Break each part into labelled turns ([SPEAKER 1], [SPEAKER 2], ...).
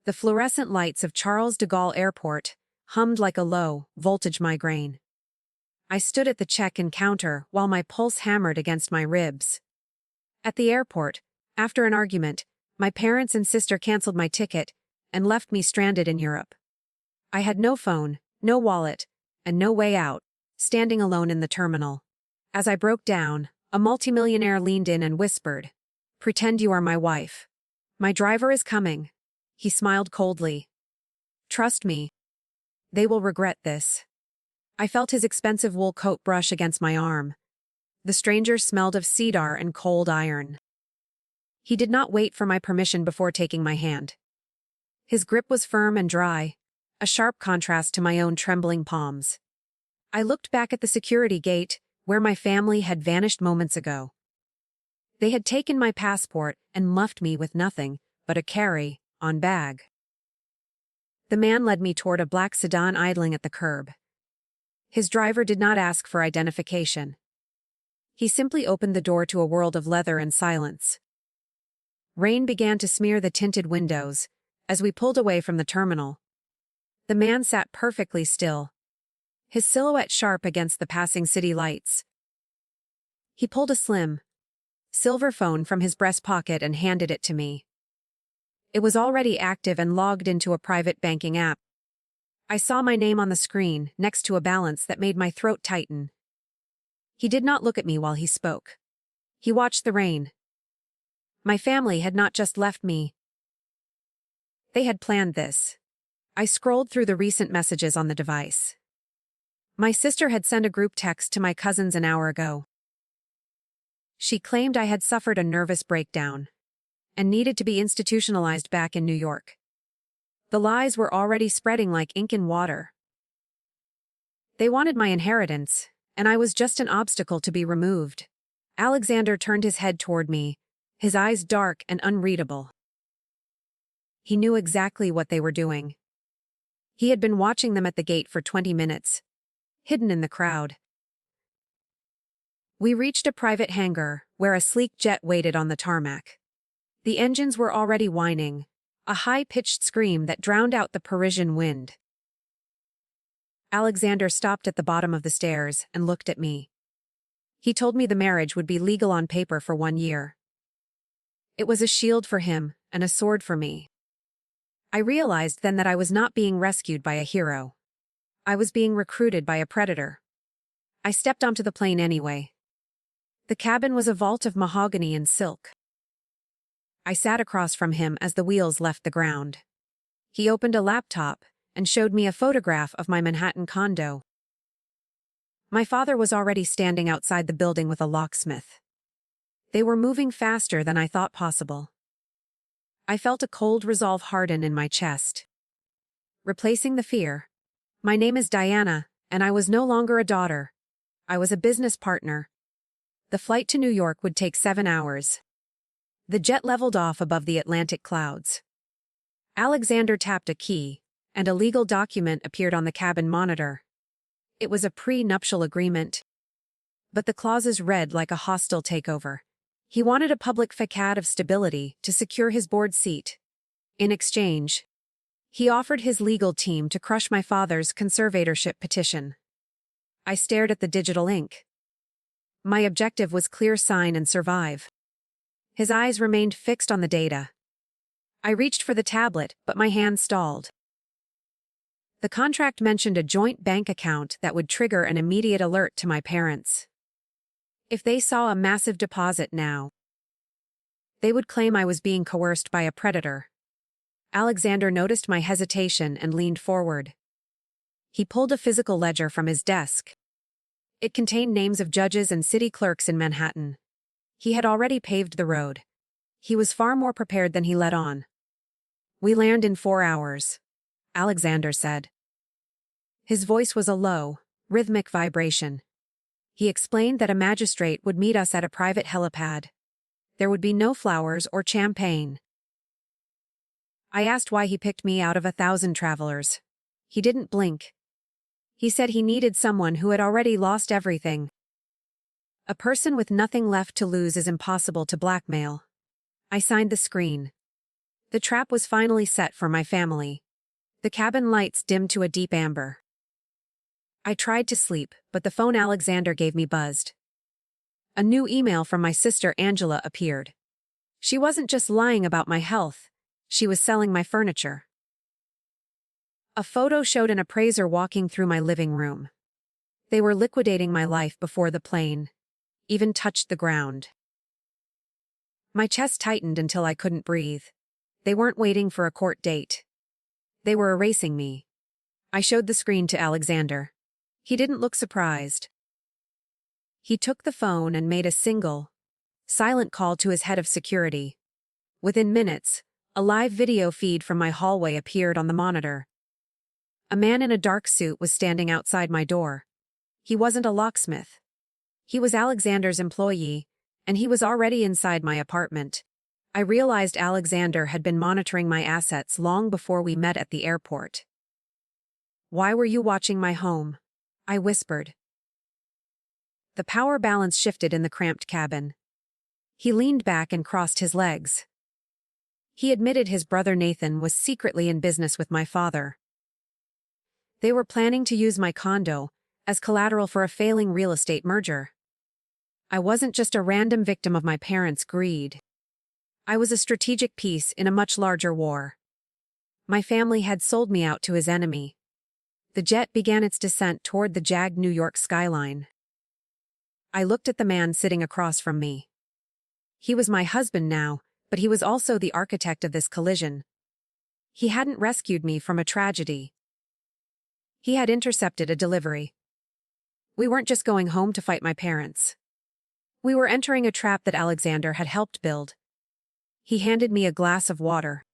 [SPEAKER 1] The fluorescent lights of Charles de Gaulle Airport hummed like a low-voltage migraine. I stood at the check-in counter while my pulse hammered against my ribs. At the airport, after an argument, my parents and sister canceled my ticket and left me stranded in Europe. I had no phone, no wallet, and no way out, standing alone in the terminal. As I broke down, a multimillionaire leaned in and whispered, "Pretend you are my wife. My driver is coming." He smiled coldly. "Trust me. They will regret this." I felt his expensive wool coat brush against my arm. The stranger smelled of cedar and cold iron. He did not wait for my permission before taking my hand. His grip was firm and dry, a sharp contrast to my own trembling palms. I looked back at the security gate, where my family had vanished moments ago. They had taken my passport and left me with nothing but a carry-on bag. The man led me toward a black sedan idling at the curb. His driver did not ask for identification. He simply opened the door to a world of leather and silence. Rain began to smear the tinted windows as we pulled away from the terminal. The man sat perfectly still, his silhouette sharp against the passing city lights. He pulled a slim, silver phone from his breast pocket and handed it to me. It was already active and logged into a private banking app. I saw my name on the screen, next to a balance that made my throat tighten. He did not look at me while he spoke. He watched the rain. My family had not just left me. They had planned this. I scrolled through the recent messages on the device. My sister had sent a group text to my cousins an hour ago. She claimed I had suffered a nervous breakdown and needed to be institutionalized back in New York. The lies were already spreading like ink in water. They wanted my inheritance, and I was just an obstacle to be removed. Alexander turned his head toward me, his eyes dark and unreadable. He knew exactly what they were doing. He had been watching them at the gate for 20 minutes, hidden in the crowd. We reached a private hangar, where a sleek jet waited on the tarmac. The engines were already whining, a high-pitched scream that drowned out the Parisian wind. Alexander stopped at the bottom of the stairs and looked at me. He told me the marriage would be legal on paper for 1 year. It was a shield for him and a sword for me. I realized then that I was not being rescued by a hero. I was being recruited by a predator. I stepped onto the plane anyway. The cabin was a vault of mahogany and silk. I sat across from him as the wheels left the ground. He opened a laptop and showed me a photograph of my Manhattan condo. My father was already standing outside the building with a locksmith. They were moving faster than I thought possible. I felt a cold resolve harden in my chest. Replacing the fear. My name is Diana, and I was no longer a daughter. I was a business partner. The flight to New York would take 7 hours. The jet leveled off above the Atlantic clouds. Alexander tapped a key, and a legal document appeared on the cabin monitor. It was a pre-nuptial agreement. But the clauses read like a hostile takeover. He wanted a public facade of stability to secure his board seat. In exchange, he offered his legal team to crush my father's conservatorship petition. I stared at the digital ink. My objective was clear, sign and survive. His eyes remained fixed on the data. I reached for the tablet, but my hand stalled. The contract mentioned a joint bank account that would trigger an immediate alert to my parents. If they saw a massive deposit now, they would claim I was being coerced by a predator. Alexander noticed my hesitation and leaned forward. He pulled a physical ledger from his desk. It contained names of judges and city clerks in Manhattan. He had already paved the road. He was far more prepared than he let on. "We land in 4 hours," Alexander said. His voice was a low, rhythmic vibration. He explained that a magistrate would meet us at a private helipad. There would be no flowers or champagne. I asked why he picked me out of 1,000 travelers. He didn't blink. He said he needed someone who had already lost everything. A person with nothing left to lose is impossible to blackmail. I signed the screen. The trap was finally set for my family. The cabin lights dimmed to a deep amber. I tried to sleep, but the phone Alexander gave me buzzed. A new email from my sister Angela appeared. She wasn't just lying about my health, she was selling my furniture. A photo showed an appraiser walking through my living room. They were liquidating my life before the plane even touched the ground. My chest tightened until I couldn't breathe. They weren't waiting for a court date. They were erasing me. I showed the screen to Alexander. He didn't look surprised. He took the phone and made a single, silent call to his head of security. Within minutes, a live video feed from my hallway appeared on the monitor. A man in a dark suit was standing outside my door. He wasn't a locksmith. He was Alexander's employee, and he was already inside my apartment. I realized Alexander had been monitoring my assets long before we met at the airport. "Why were you watching my home?" I whispered. The power balance shifted in the cramped cabin. He leaned back and crossed his legs. He admitted his brother Nathan was secretly in business with my father. They were planning to use my condo as collateral for a failing real estate merger. I wasn't just a random victim of my parents' greed. I was a strategic piece in a much larger war. My family had sold me out to his enemy. The jet began its descent toward the jagged New York skyline. I looked at the man sitting across from me. He was my husband now, but he was also the architect of this collision. He hadn't rescued me from a tragedy. He had intercepted a delivery. We weren't just going home to fight my parents. We were entering a trap that Alexander had helped build. He handed me a glass of water.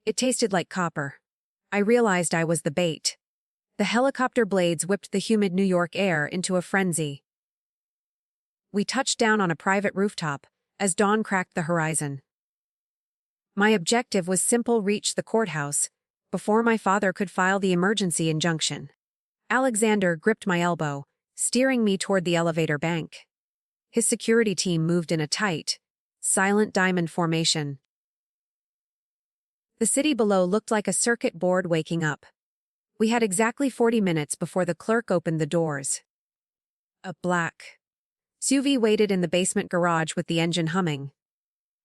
[SPEAKER 1] It tasted like copper. I realized I was the bait. The helicopter blades whipped the humid New York air into a frenzy. We touched down on a private rooftop as dawn cracked the horizon. My objective was simple: reach the courthouse before my father could file the emergency injunction. Alexander gripped my elbow, steering me toward the elevator bank. His security team moved in a tight, silent diamond formation. The city below looked like a circuit board waking up. We had exactly 40 minutes before the clerk opened the doors. A black SUV waited in the basement garage with the engine humming.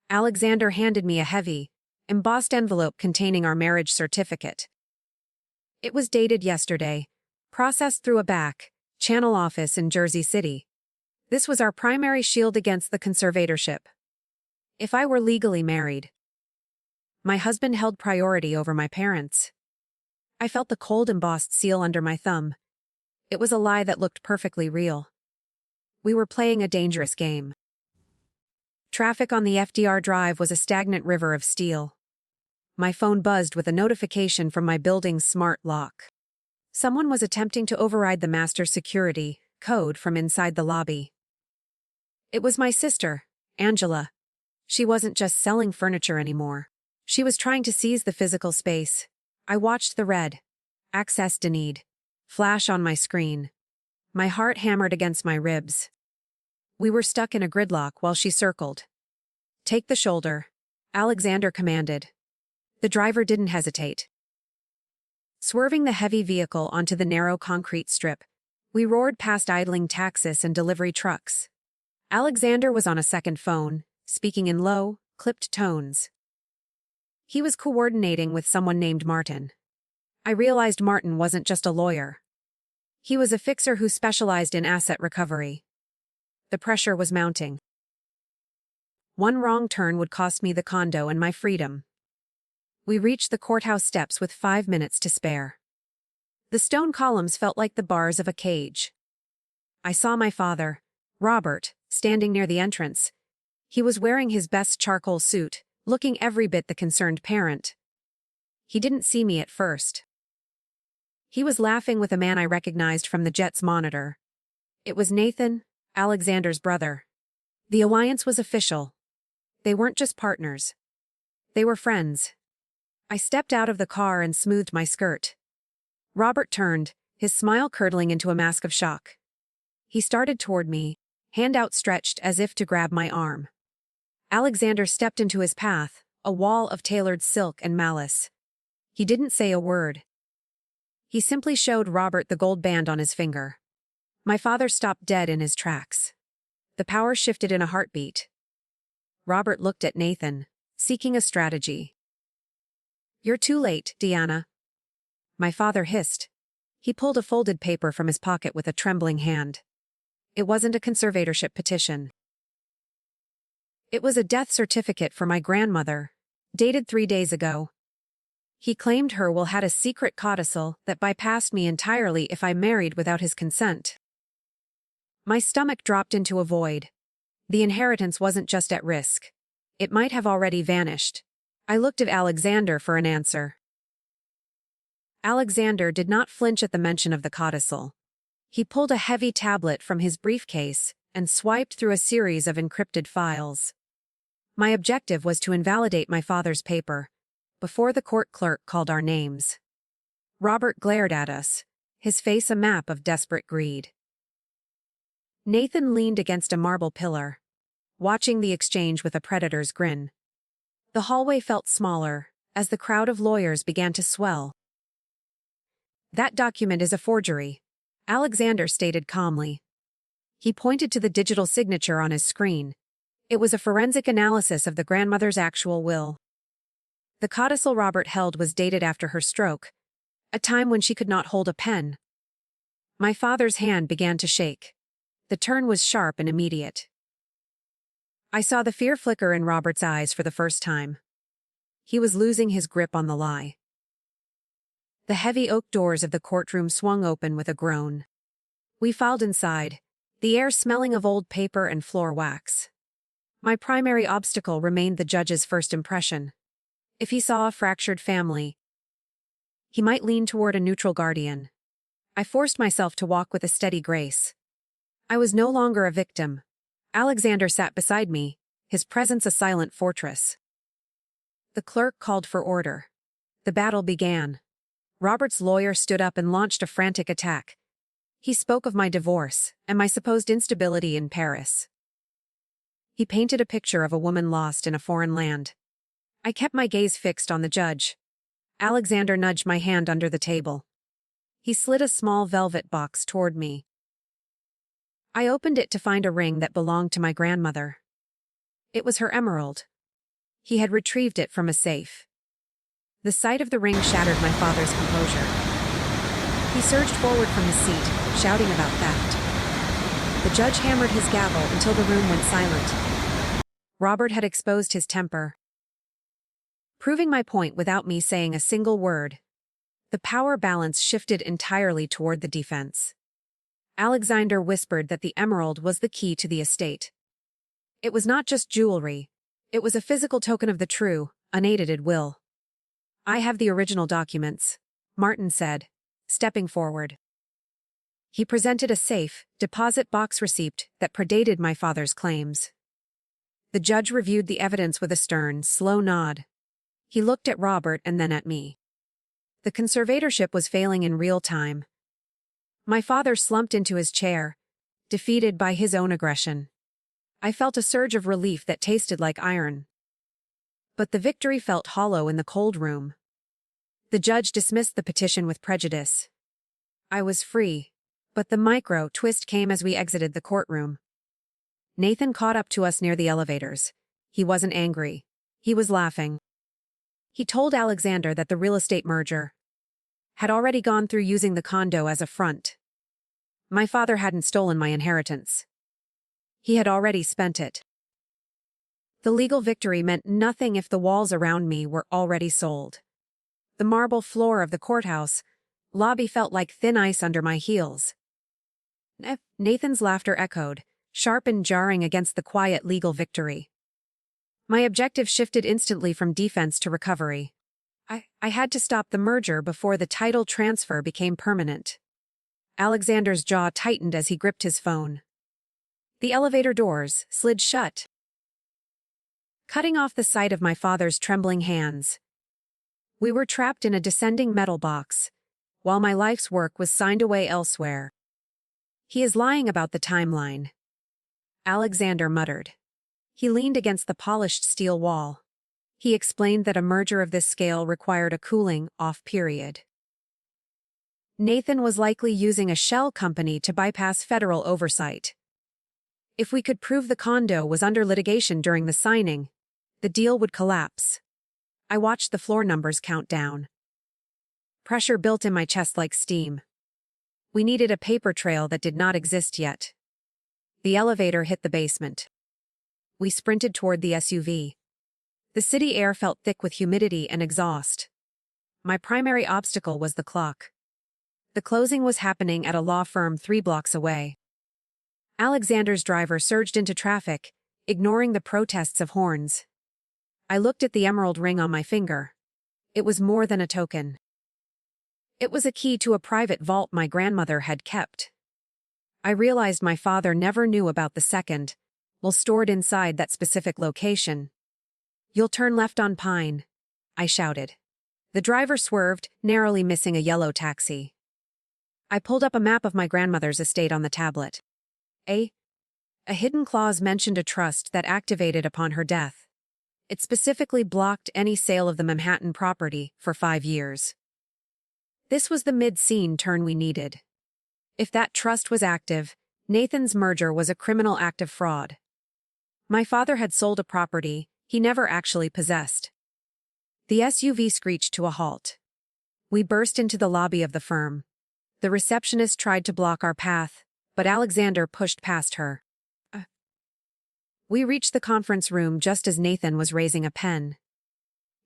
[SPEAKER 1] Alexander handed me a heavy, embossed envelope containing our marriage certificate. It was dated yesterday, processed through a back-channel office in Jersey City. This was our primary shield against the conservatorship. If I were legally married, my husband held priority over my parents. I felt the cold embossed seal under my thumb. It was a lie that looked perfectly real. We were playing a dangerous game. Traffic on the FDR Drive was a stagnant river of steel. My phone buzzed with a notification from my building's smart lock. Someone was attempting to override the master security code from inside the lobby. It was my sister, Angela. She wasn't just selling furniture anymore. She was trying to seize the physical space. I watched the red "Access denied" flash on my screen. My heart hammered against my ribs. We were stuck in a gridlock while she circled. "Take the shoulder," Alexander commanded. The driver didn't hesitate. Swerving the heavy vehicle onto the narrow concrete strip, we roared past idling taxis and delivery trucks. Alexander was on a second phone, speaking in low, clipped tones. He was coordinating with someone named Martin. I realized Martin wasn't just a lawyer. He was a fixer who specialized in asset recovery. The pressure was mounting. One wrong turn would cost me the condo and my freedom. We reached the courthouse steps with 5 minutes to spare. The stone columns felt like the bars of a cage. I saw my father, Robert, standing near the entrance. He was wearing his best charcoal suit, looking every bit the concerned parent. He didn't see me at first. He was laughing with a man I recognized from the jet's monitor. It was Nathan, Alexander's brother. The alliance was official. They weren't just partners. They were friends. I stepped out of the car and smoothed my skirt. Robert turned, his smile curdling into a mask of shock. He started toward me, hand outstretched as if to grab my arm. Alexander stepped into his path, a wall of tailored silk and malice. He didn't say a word. He simply showed Robert the gold band on his finger. My father stopped dead in his tracks. The power shifted in a heartbeat. Robert looked at Nathan, seeking a strategy. "You're too late, Deanna," my father hissed. He pulled a folded paper from his pocket with a trembling hand. It wasn't a conservatorship petition. It was a death certificate for my grandmother, dated 3 days ago. He claimed her will had a secret codicil that bypassed me entirely if I married without his consent. My stomach dropped into a void. The inheritance wasn't just at risk. It might have already vanished. I looked at Alexander for an answer. Alexander did not flinch at the mention of the codicil. He pulled a heavy tablet from his briefcase and swiped through a series of encrypted files. My objective was to invalidate my father's paper, before the court clerk called our names. Robert glared at us, his face a map of desperate greed. Nathan leaned against a marble pillar, watching the exchange with a predator's grin. The hallway felt smaller, as the crowd of lawyers began to swell. "That document is a forgery," Alexander stated calmly. He pointed to the digital signature on his screen. It was a forensic analysis of the grandmother's actual will. The codicil Robert held was dated after her stroke, a time when she could not hold a pen. My father's hand began to shake. The turn was sharp and immediate. I saw the fear flicker in Robert's eyes for the first time. He was losing his grip on the lie. The heavy oak doors of the courtroom swung open with a groan. We filed inside, the air smelling of old paper and floor wax. My primary obstacle remained the judge's first impression. If he saw a fractured family, he might lean toward a neutral guardian. I forced myself to walk with a steady grace. I was no longer a victim. Alexander sat beside me, his presence a silent fortress. The clerk called for order. The battle began. Robert's lawyer stood up and launched a frantic attack. He spoke of my divorce and my supposed instability in Paris. He painted a picture of a woman lost in a foreign land. I kept my gaze fixed on the judge. Alexander nudged my hand under the table. He slid a small velvet box toward me. I opened it to find a ring that belonged to my grandmother. It was her emerald. He had retrieved it from a safe. The sight of the ring shattered my father's composure. He surged forward from his seat, shouting about theft. The judge hammered his gavel until the room went silent. Robert had exposed his temper, proving my point without me saying a single word. The power balance shifted entirely toward the defense. Alexander whispered that the emerald was the key to the estate. It was not just jewelry. It was a physical token of the true, unedited will. "I have the original documents," Martin said, stepping forward. He presented a safe, deposit box receipt that predated my father's claims. The judge reviewed the evidence with a stern, slow nod. He looked at Robert and then at me. The conservatorship was failing in real time. My father slumped into his chair, defeated by his own aggression. I felt a surge of relief that tasted like iron. But the victory felt hollow in the cold room. The judge dismissed the petition with prejudice. I was free, but the micro twist came as we exited the courtroom. Nathan caught up to us near the elevators. He wasn't angry. He was laughing. He told Alexander that the real estate merger had already gone through using the condo as a front. My father hadn't stolen my inheritance. He had already spent it. The legal victory meant nothing if the walls around me were already sold. The marble floor of the courthouse lobby felt like thin ice under my heels. Nathan's laughter echoed, sharp and jarring against the quiet legal victory. My objective shifted instantly from defense to recovery. I had to stop the merger before the title transfer became permanent. Alexander's jaw tightened as he gripped his phone. The elevator doors slid shut, cutting off the sight of my father's trembling hands. We were trapped in a descending metal box, while my life's work was signed away elsewhere. "He is lying about the timeline," Alexander muttered. He leaned against the polished steel wall. He explained that a merger of this scale required a cooling-off period. Nathan was likely using a shell company to bypass federal oversight. If we could prove the condo was under litigation during the signing, the deal would collapse. I watched the floor numbers count down. Pressure built in my chest like steam. We needed a paper trail that did not exist yet. The elevator hit the basement. We sprinted toward the SUV. The city air felt thick with humidity and exhaust. My primary obstacle was the clock. The closing was happening at a law firm 3 blocks away. Alexander's driver surged into traffic, ignoring the protests of horns. I looked at the emerald ring on my finger. It was more than a token. It was a key to a private vault my grandmother had kept. I realized my father never knew about the second, well stored inside that specific location. "You'll turn left on Pine," I shouted. The driver swerved, narrowly missing a yellow taxi. I pulled up a map of my grandmother's estate on the tablet. A hidden clause mentioned a trust that activated upon her death. It specifically blocked any sale of the Manhattan property for 5 years. This was the mid-scene turn we needed. If that trust was active, Nathan's merger was a criminal act of fraud. My father had sold a property he never actually possessed. The SUV screeched to a halt. We burst into the lobby of the firm. The receptionist tried to block our path, but Alexander pushed past her. We reached the conference room just as Nathan was raising a pen.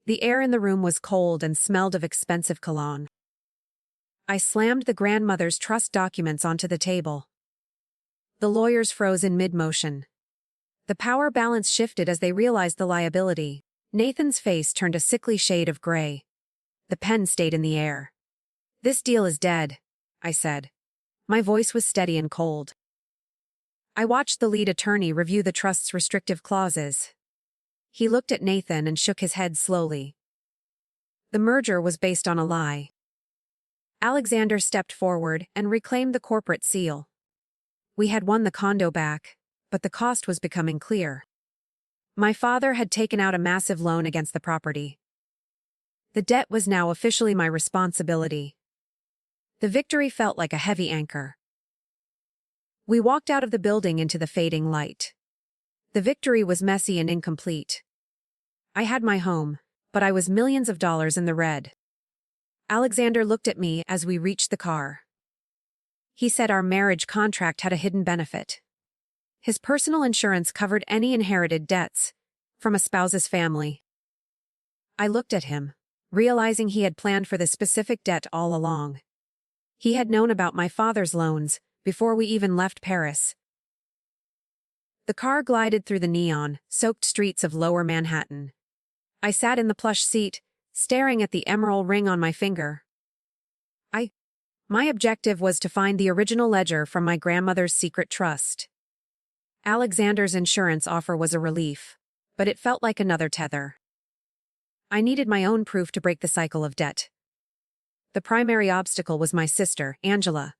[SPEAKER 1] The air in the room was cold and smelled of expensive cologne. I slammed the grandmother's trust documents onto the table. The lawyers froze in mid-motion. The power balance shifted as they realized the liability. Nathan's face turned a sickly shade of gray. The pen stayed in the air. "This deal is dead," I said. My voice was steady and cold. I watched the lead attorney review the trust's restrictive clauses. He looked at Nathan and shook his head slowly. The merger was based on a lie. Alexander stepped forward and reclaimed the corporate seal. We had won the condo back, but the cost was becoming clear. My father had taken out a massive loan against the property. The debt was now officially my responsibility. The victory felt like a heavy anchor. We walked out of the building into the fading light. The victory was messy and incomplete. I had my home, but I was millions of dollars in the red. Alexander looked at me as we reached the car. He said our marriage contract had a hidden benefit. His personal insurance covered any inherited debts from a spouse's family. I looked at him, realizing he had planned for this specific debt all along. He had known about my father's loans before we even left Paris. The car glided through the neon-soaked streets of Lower Manhattan. I sat in the plush seat, staring at the emerald ring on my finger. My objective was to find the original ledger from my grandmother's secret trust. Alexander's insurance offer was a relief, but it felt like another tether. I needed my own proof to break the cycle of debt. The primary obstacle was my sister, Angela.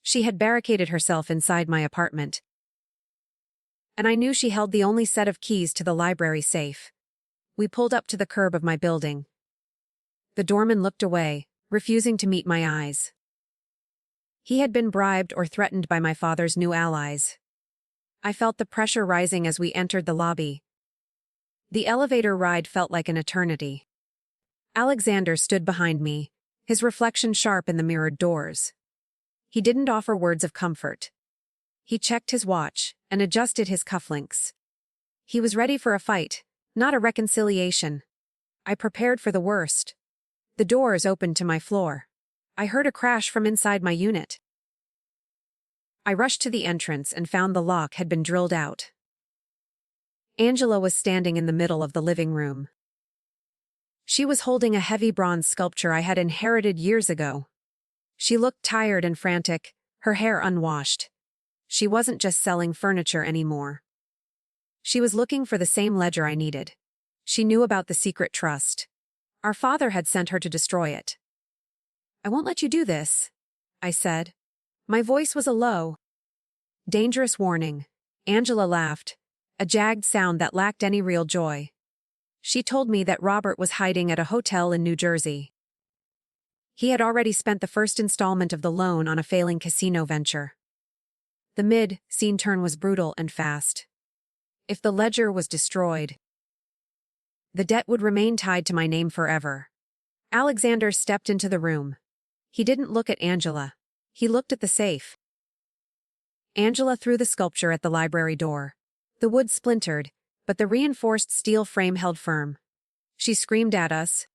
[SPEAKER 1] She had barricaded herself inside my apartment, and I knew she held the only set of keys to the library safe. We pulled up to the curb of my building. The doorman looked away, refusing to meet my eyes. He had been bribed or threatened by my father's new allies. I felt the pressure rising as we entered the lobby. The elevator ride felt like an eternity. Alexander stood behind me, his reflection sharp in the mirrored doors. He didn't offer words of comfort. He checked his watch and adjusted his cufflinks. He was ready for a fight, not a reconciliation. I prepared for the worst. The doors opened to my floor. I heard a crash from inside my unit. I rushed to the entrance and found the lock had been drilled out. Angela was standing in the middle of the living room. She was holding a heavy bronze sculpture I had inherited years ago. She looked tired and frantic, her hair unwashed. She wasn't just selling furniture anymore. She was looking for the same ledger I needed. She knew about the secret trust. Our father had sent her to destroy it. "I won't let you do this," I said. My voice was a low, dangerous warning. Angela laughed, a jagged sound that lacked any real joy. She told me that Robert was hiding at a hotel in New Jersey. He had already spent the first installment of the loan on a failing casino venture. The mid-scene turn was brutal and fast. If the ledger was destroyed, the debt would remain tied to my name forever. Alexander stepped into the room. He didn't look at Angela. He looked at the safe. Angela threw the sculpture at the library door. The wood splintered, but the reinforced steel frame held firm. She screamed at us,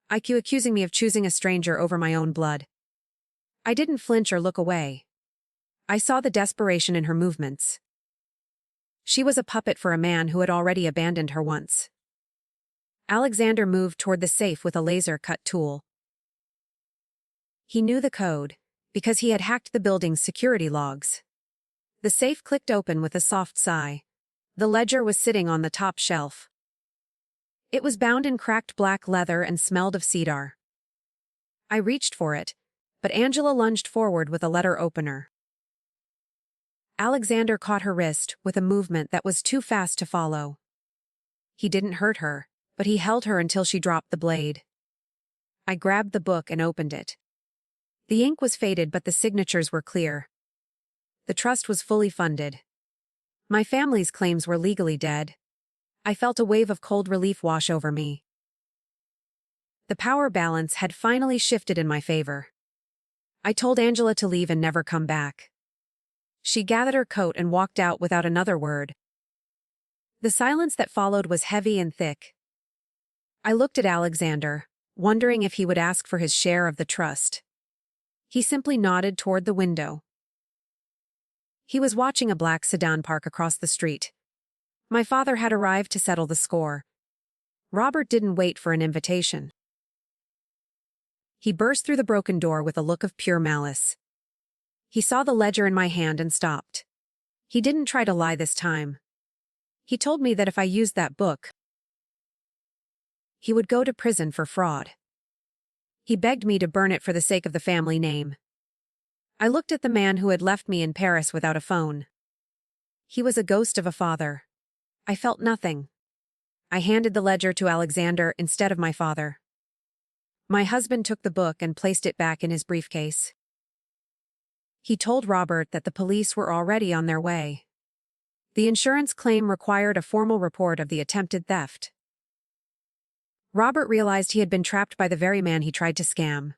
[SPEAKER 1] accusing me of choosing a stranger over my own blood. I didn't flinch or look away. I saw the desperation in her movements. She was a puppet for a man who had already abandoned her once. Alexander moved toward the safe with a laser-cut tool. He knew the code, because he had hacked the building's security logs. The safe clicked open with a soft sigh. The ledger was sitting on the top shelf. It was bound in cracked black leather and smelled of cedar. I reached for it, but Angela lunged forward with a letter opener. Alexander caught her wrist with a movement that was too fast to follow. He didn't hurt her, but he held her until she dropped the blade. I grabbed the book and opened it. The ink was faded, but the signatures were clear. The trust was fully funded. My family's claims were legally dead. I felt a wave of cold relief wash over me. The power balance had finally shifted in my favor. I told Angela to leave and never come back. She gathered her coat and walked out without another word. The silence that followed was heavy and thick. I looked at Alexander, wondering if he would ask for his share of the trust. He simply nodded toward the window. He was watching a black sedan park across the street. My father had arrived to settle the score. Robert didn't wait for an invitation. He burst through the broken door with a look of pure malice. He saw the ledger in my hand and stopped. He didn't try to lie this time. He told me that if I used that book, he would go to prison for fraud. He begged me to burn it for the sake of the family name. I looked at the man who had left me in Paris without a phone. He was a ghost of a father. I felt nothing. I handed the ledger to Alexander instead of my father. My husband took the book and placed it back in his briefcase. He told Robert that the police were already on their way. The insurance claim required a formal report of the attempted theft. Robert realized he had been trapped by the very man he tried to scam.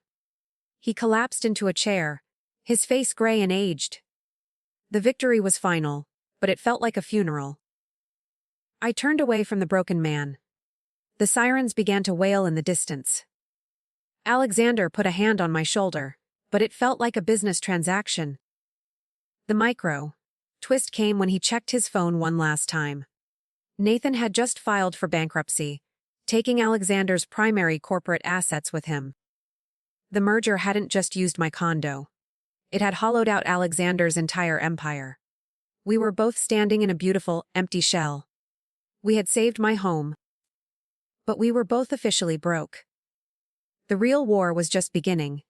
[SPEAKER 1] He collapsed into a chair, his face gray and aged. The victory was final, but it felt like a funeral. I turned away from the broken man. The sirens began to wail in the distance. Alexander put a hand on my shoulder, but it felt like a business transaction. The twist came when he checked his phone one last time. Nathan had just filed for bankruptcy, taking Alexander's primary corporate assets with him. The merger hadn't just used my condo. It had hollowed out Alexander's entire empire. We were both standing in a beautiful, empty shell. We had saved my home, but we were both officially broke. The real war was just beginning.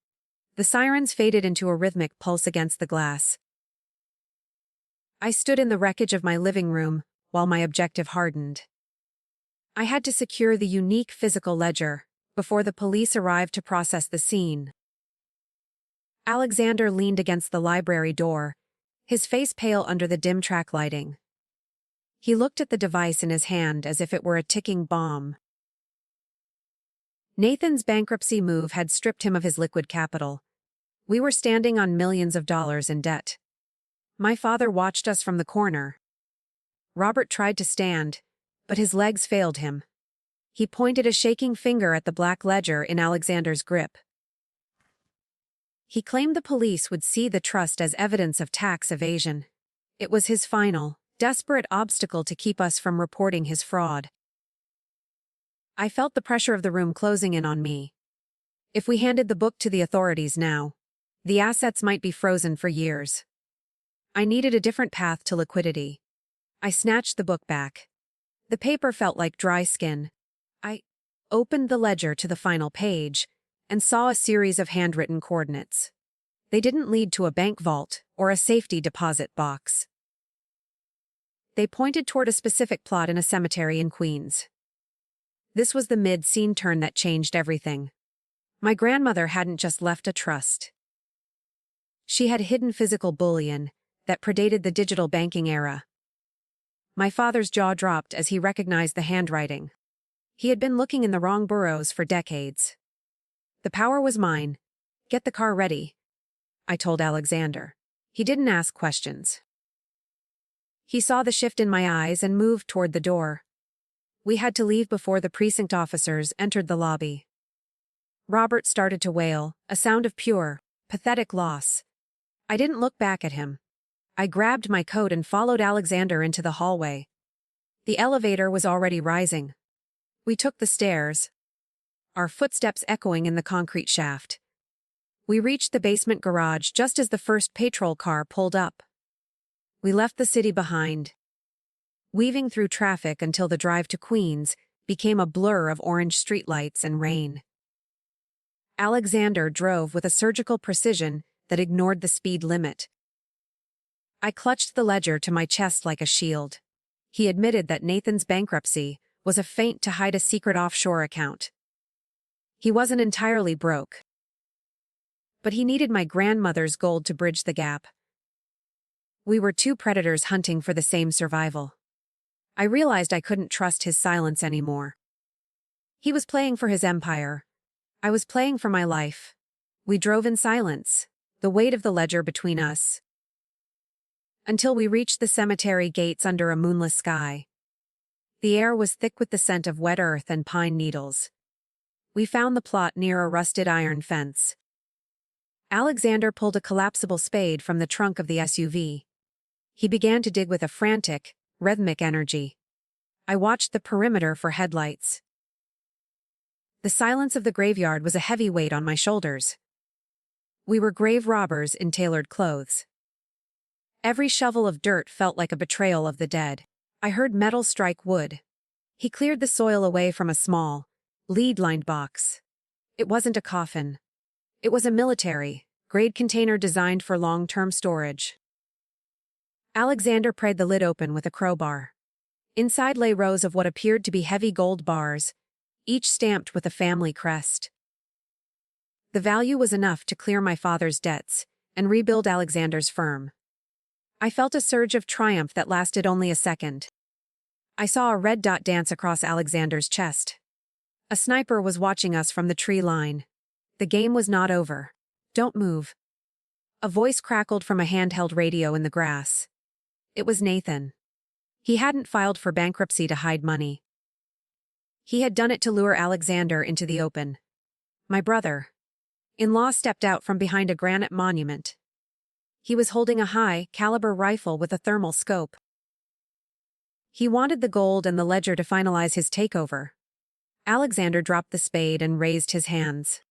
[SPEAKER 1] The sirens faded into a rhythmic pulse against the glass. I stood in the wreckage of my living room while my objective hardened. I had to secure the unique physical ledger before the police arrived to process the scene. Alexander leaned against the library door, his face pale under the dim track lighting. He looked at the device in his hand as if it were a ticking bomb. Nathan's bankruptcy move had stripped him of his liquid capital. We were standing on millions of dollars in debt. My father watched us from the corner. Robert tried to stand, but his legs failed him. He pointed a shaking finger at the black ledger in Alexander's grip. He claimed the police would see the trust as evidence of tax evasion. It was his final, desperate obstacle to keep us from reporting his fraud. I felt the pressure of the room closing in on me. If we handed the book to the authorities now, the assets might be frozen for years. I needed a different path to liquidity. I snatched the book back. The paper felt like dry skin. I opened the ledger to the final page and saw a series of handwritten coordinates. They didn't lead to a bank vault or a safety deposit box. They pointed toward a specific plot in a cemetery in Queens. This was the mid-scene turn that changed everything. My grandmother hadn't just left a trust. She had hidden physical bullion that predated the digital banking era. My father's jaw dropped as he recognized the handwriting. He had been looking in the wrong burrows for decades. The power was mine. Get the car ready, I told Alexander. He didn't ask questions. He saw the shift in my eyes and moved toward the door. We had to leave before the precinct officers entered the lobby. Robert started to wail, a sound of pure, pathetic loss. I didn't look back at him. I grabbed my coat and followed Alexander into the hallway. The elevator was already rising. We took the stairs, our footsteps echoing in the concrete shaft. We reached the basement garage just as the first patrol car pulled up. We left the city behind, weaving through traffic until the drive to Queens became a blur of orange streetlights and rain. Alexander drove with a surgical precision that ignored the speed limit. I clutched the ledger to my chest like a shield. He admitted that Nathan's bankruptcy was a feint to hide a secret offshore account. He wasn't entirely broke, but he needed my grandmother's gold to bridge the gap. We were two predators hunting for the same survival. I realized I couldn't trust his silence anymore. He was playing for his empire. I was playing for my life. We drove in silence, the weight of the ledger between us, until we reached the cemetery gates under a moonless sky. The air was thick with the scent of wet earth and pine needles. We found the plot near a rusted iron fence. Alexander pulled a collapsible spade from the trunk of the SUV. He began to dig with a frantic, rhythmic energy. I watched the perimeter for headlights. The silence of the graveyard was a heavy weight on my shoulders. We were grave robbers in tailored clothes. Every shovel of dirt felt like a betrayal of the dead. I heard metal strike wood. He cleared the soil away from a small, lead-lined box. It wasn't a coffin. It was a military-grade container designed for long-term storage. Alexander pried the lid open with a crowbar. Inside lay rows of what appeared to be heavy gold bars, each stamped with a family crest. The value was enough to clear my father's debts and rebuild Alexander's firm. I felt a surge of triumph that lasted only a second. I saw a red dot dance across Alexander's chest. A sniper was watching us from the tree line. The game was not over. Don't move. A voice crackled from a handheld radio in the grass. It was Nathan. He hadn't filed for bankruptcy to hide money. He had done it to lure Alexander into the open. My brother-in-law stepped out from behind a granite monument. He was holding a high-caliber rifle with a thermal scope. He wanted the gold and the ledger to finalize his takeover. Alexander dropped the spade and raised his hands.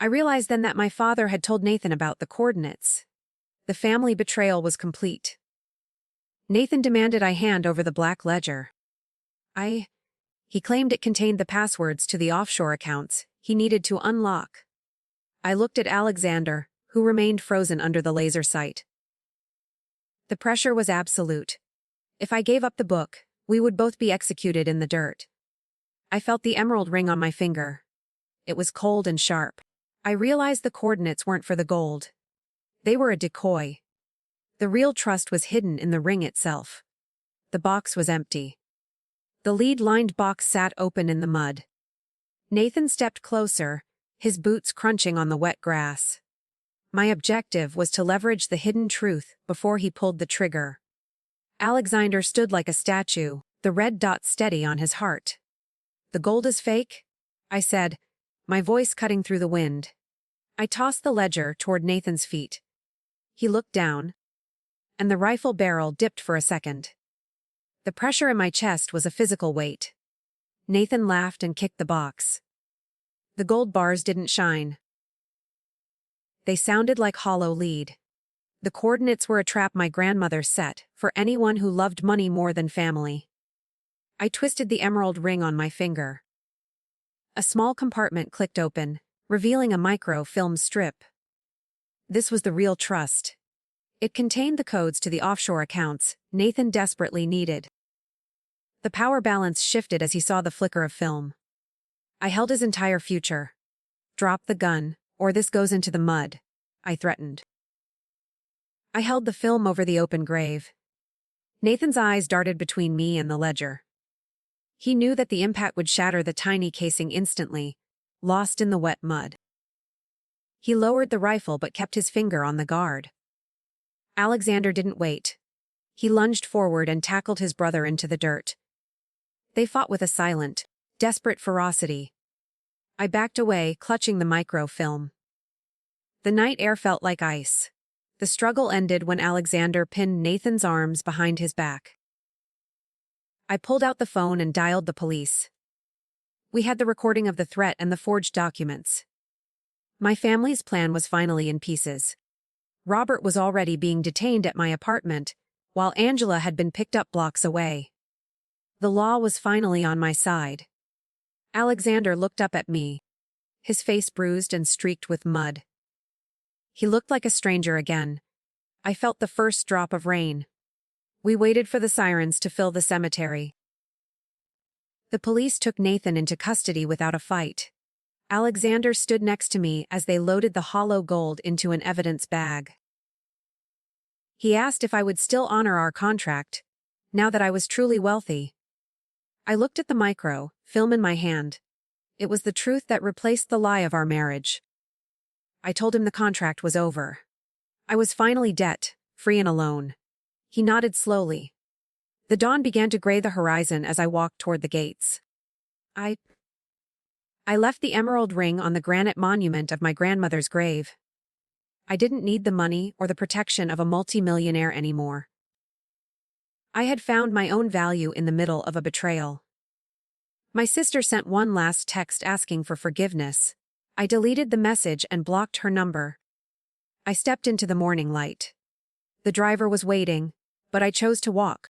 [SPEAKER 1] I realized then that my father had told Nathan about the coordinates. The family betrayal was complete. Nathan demanded I hand over the black ledger. He claimed it contained the passwords to the offshore accounts he needed to unlock. I looked at Alexander, who remained frozen under the laser sight. The pressure was absolute. If I gave up the book, we would both be executed in the dirt. I felt the emerald ring on my finger. It was cold and sharp. I realized the coordinates weren't for the gold. They were a decoy. The real trust was hidden in the ring itself. The box was empty. The lead-lined box sat open in the mud. Nathan stepped closer, his boots crunching on the wet grass. My objective was to leverage the hidden truth before he pulled the trigger. Alexander stood like a statue, the red dot steady on his heart. "The gold is fake?" I said, my voice cutting through the wind. I tossed the ledger toward Nathan's feet. He looked down, and the rifle barrel dipped for a second. The pressure in my chest was a physical weight. Nathan laughed and kicked the box. The gold bars didn't shine. They sounded like hollow lead. The coordinates were a trap my grandmother set for anyone who loved money more than family. I twisted the emerald ring on my finger. A small compartment clicked open, revealing a microfilm strip. This was the real trust. It contained the codes to the offshore accounts Nathan desperately needed. The power balance shifted as he saw the flicker of film. I held his entire future. "Drop the gun, or this goes into the mud," I threatened. I held the film over the open grave. Nathan's eyes darted between me and the ledger. He knew that the impact would shatter the tiny casing instantly, lost in the wet mud. He lowered the rifle but kept his finger on the guard. Alexander didn't wait. He lunged forward and tackled his brother into the dirt. They fought with a silent, desperate ferocity. I backed away, clutching the microfilm. The night air felt like ice. The struggle ended when Alexander pinned Nathan's arms behind his back. I pulled out the phone and dialed the police. We had the recording of the threat and the forged documents. My family's plan was finally in pieces. Robert was already being detained at my apartment, while Angela had been picked up blocks away. The law was finally on my side. Alexander looked up at me, his face bruised and streaked with mud. He looked like a stranger again. I felt the first drop of rain. We waited for the sirens to fill the cemetery. The police took Nathan into custody without a fight. Alexander stood next to me as they loaded the hollow gold into an evidence bag. He asked if I would still honor our contract, now that I was truly wealthy. I looked at the film in my hand. It was the truth that replaced the lie of our marriage. I told him the contract was over. I was finally debt-free and alone. He nodded slowly. The dawn began to gray the horizon as I walked toward the gates. I left the emerald ring on the granite monument of my grandmother's grave. I didn't need the money or the protection of a multimillionaire anymore. I had found my own value in the middle of a betrayal. My sister sent one last text asking for forgiveness. I deleted the message and blocked her number. I stepped into the morning light. The driver was waiting, but I chose to walk.